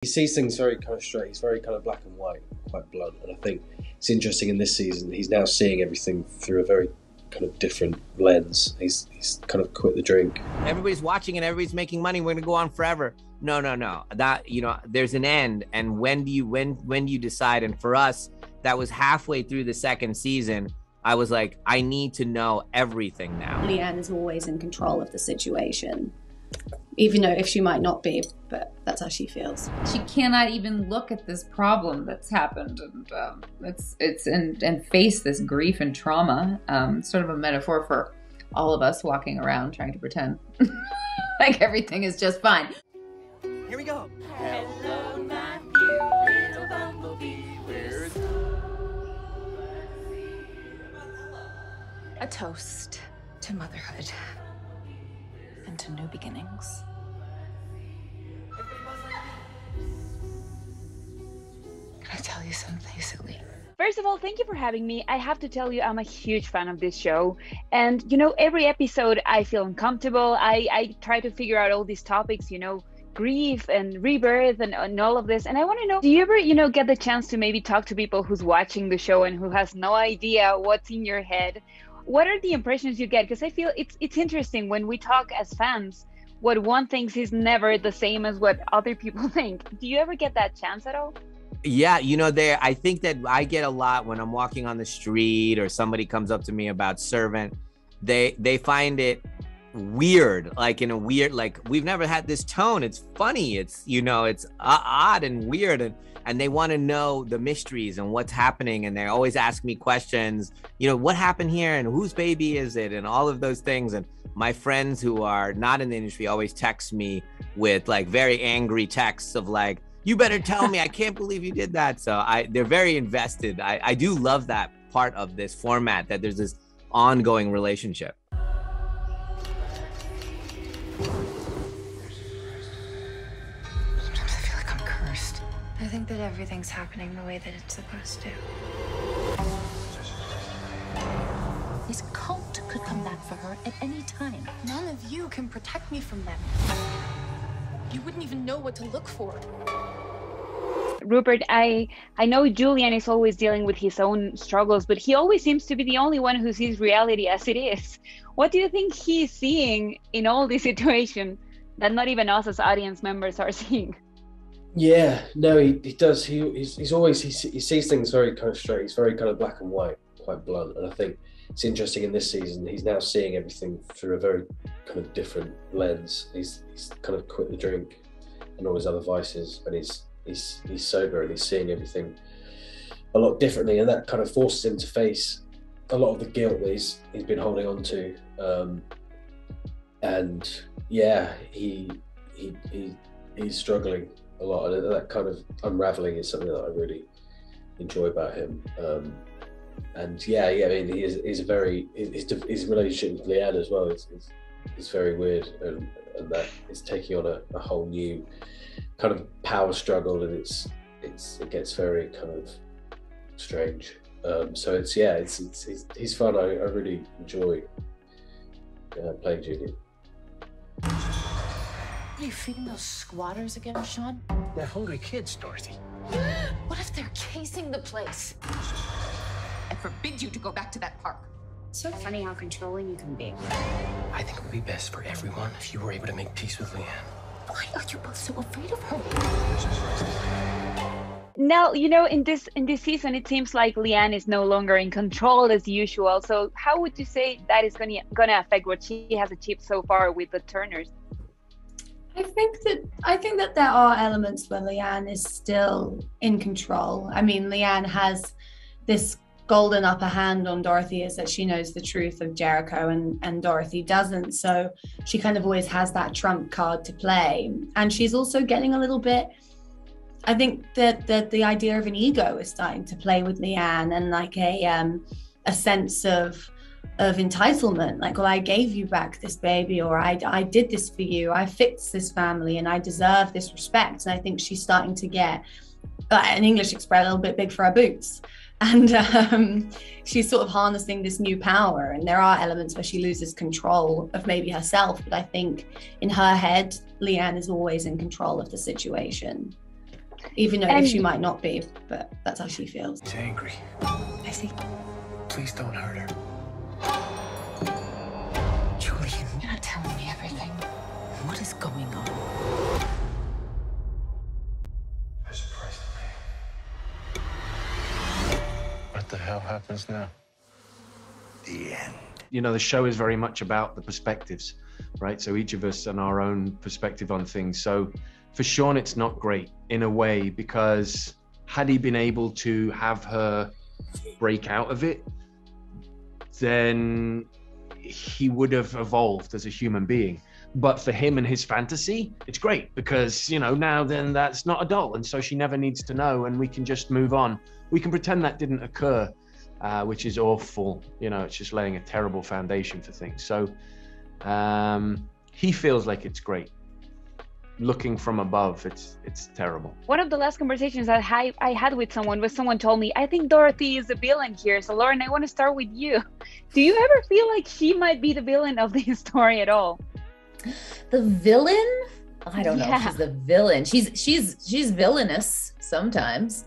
He sees things very kind of straight. He's very kind of black and white, quite blunt. And I think it's interesting in this season, he's now seeing everything through a very kind of different lens. He's kind of quit the drink. Everybody's watching and everybody's making money. We're gonna go on forever. No. That, there's an end. And when do you decide? And for us, that was halfway through the second season. I was like, I need to know everything now. Leanne is always in control of the situation, even though if she might not be, but that's how she feels. She cannot even look at this problem that's happened and face this grief and trauma. Sort of a metaphor for all of us walking around trying to pretend like everything is just fine. Here we go. Hello, Matthew, little bumblebee. Where's a toast to motherhood and to new beginnings. Can I tell you something, silly? First of all, thank you for having me. I have to tell you, I'm a huge fan of this show. And, every episode I feel uncomfortable. I try to figure out all these topics, grief and rebirth and all of this. And I want to know, do you ever, get the chance to maybe talk to people who's watching the show and who has no idea what's in your head? What are the impressions you get? Because I feel it's interesting when we talk as fans, what one thinks is never the same as what other people think. Do you ever get that chance at all? Yeah, I think that I get a lot when I'm walking on the street or somebody comes up to me about Servant. They find it weird, like in a weird, like we've never had this tone. It's funny. It's, it's odd and weird. And they want to know the mysteries and what's happening. And they always ask me questions, what happened here and whose baby is it? And all of those things. And my friends who are not in the industry always text me with like very angry texts of like, you better tell me, I can't believe you did that. So they're very invested. I do love that part of this format, that there's this ongoing relationship. Sometimes I feel like I'm cursed. I think that everything's happening the way that it's supposed to. This cult could come back for her at any time. None of you can protect me from them. You wouldn't even know what to look for. Rupert, I know Julian is always dealing with his own struggles, but he always seems to be the only one who sees reality as it is. What do you think he's seeing in all this situation that not even us as audience members are seeing? Yeah, no, he does. He sees things very kind of straight. He's very kind of black and white, quite blunt. And I think it's interesting in this season, he's now seeing everything through a very kind of different lens. He's kind of quit the drink and all his other vices, and he's sober and he's seeing everything a lot differently, and that kind of forces him to face a lot of the guilt that he's been holding on to. And yeah, he's struggling a lot, and that kind of unraveling is something that I really enjoy about him. And yeah, I mean, he's a very, his relationship with Leanne as well is very weird, and that is taking on a whole new kind of power struggle, and it gets very kind of strange. So he's fun. I really enjoy playing Julian. Are you feeding those squatters again, Sean? They're hungry kids, Dorothy. What if they're casing the place? I forbid you to go back to that park. So funny how controlling you can be. I think it would be best for everyone if you were able to make peace with Leanne. Why are you both so afraid of her? Now, in this season, it seems like Leanne is no longer in control as usual. So how would you say that is going to affect what she has achieved so far with the Turners? I think that there are elements where Leanne is still in control. I mean, Leanne has this golden upper hand on Dorothy, is that she knows the truth of Jericho and Dorothy doesn't. So she kind of always has that trump card to play. And she's also getting a little bit, I think that the idea of an ego is starting to play with Leanne, and like a sense of entitlement, like, well, I gave you back this baby, or I did this for you, I fixed this family, and I deserve this respect. And I think she's starting to get, an English expression, a little bit big for her boots. And she's sort of harnessing this new power. And there are elements where she loses control of maybe herself. But I think in her head, Leanne is always in control of the situation. even though And- she might not be, but that's how she feels. She's angry. I see. Please don't hurt her. Julie, you're not telling me everything. What is going on? There's a price to pay. What the hell happens now? The end. You know, the show is very much about the perspectives, right? So each of us and our own perspective on things. So for Sean, it's not great in a way, because had he been able to have her break out of it, then he would have evolved as a human being. But for him and his fantasy, it's great because, you know, now then that's not adult. And so she never needs to know, and we can just move on. We can pretend that didn't occur, which is awful. You know, it's just laying a terrible foundation for things. So he feels like it's great. Looking from above, it's terrible. One of the last conversations I had with someone was someone told me, I think Dorothy is the villain here. So Lauren, I want to start with you. Do you ever feel like she might be the villain of this story at all? The villain? I don't know if Yeah. she's the villain. She's villainous sometimes.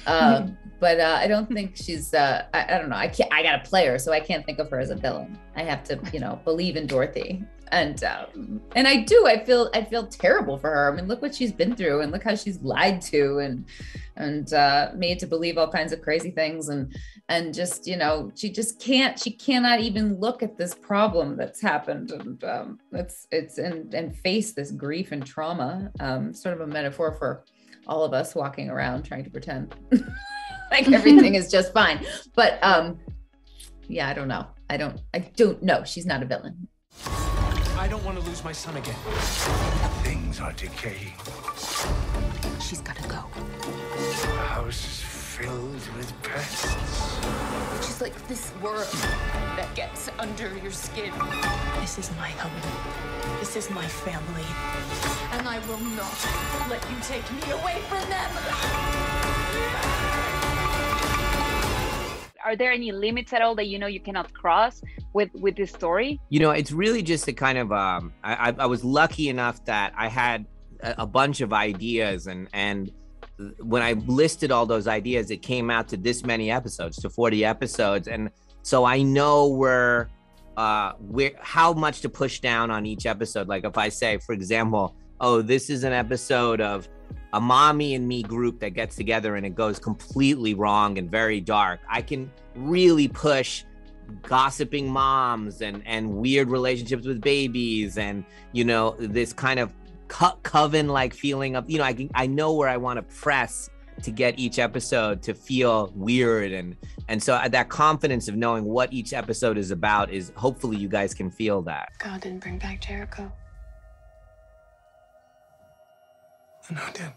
But I don't think she's I don't know. I gotta play her, so I can't think of her as a villain. I have to, you know, believe in Dorothy. And I do. I feel terrible for her. I mean, look what she's been through, and look how she's lied to and made to believe all kinds of crazy things, and just, you know, she cannot even look at this problem that's happened, and face this grief and trauma. Sort of a metaphor for all of us walking around trying to pretend like everything is just fine. But yeah, I don't know. I don't know. She's not a villain. I don't want to lose my son again. Things are decaying. She's gotta go. The house is filled with pests. She's like this worm that gets under your skin. This is my home. This is my family. And I will not let you take me away from them. Are there any limits at all that you know you cannot cross with this story? You know, it's really just a kind of I was lucky enough that I had a bunch of ideas, and when I listed all those ideas, it came out to this many episodes, to 40 episodes, and so I know where how much to push down on each episode. Like if I say, for example, oh, this is an episode of a mommy and me group that gets together and it goes completely wrong and very dark, I can really push gossiping moms and weird relationships with babies, and, you know, this kind of coven-like feeling of, you know, I know where I want to press to get each episode to feel weird, and so that confidence of knowing what each episode is about is, hopefully you guys can feel that. God didn't bring back Jericho. No, I did.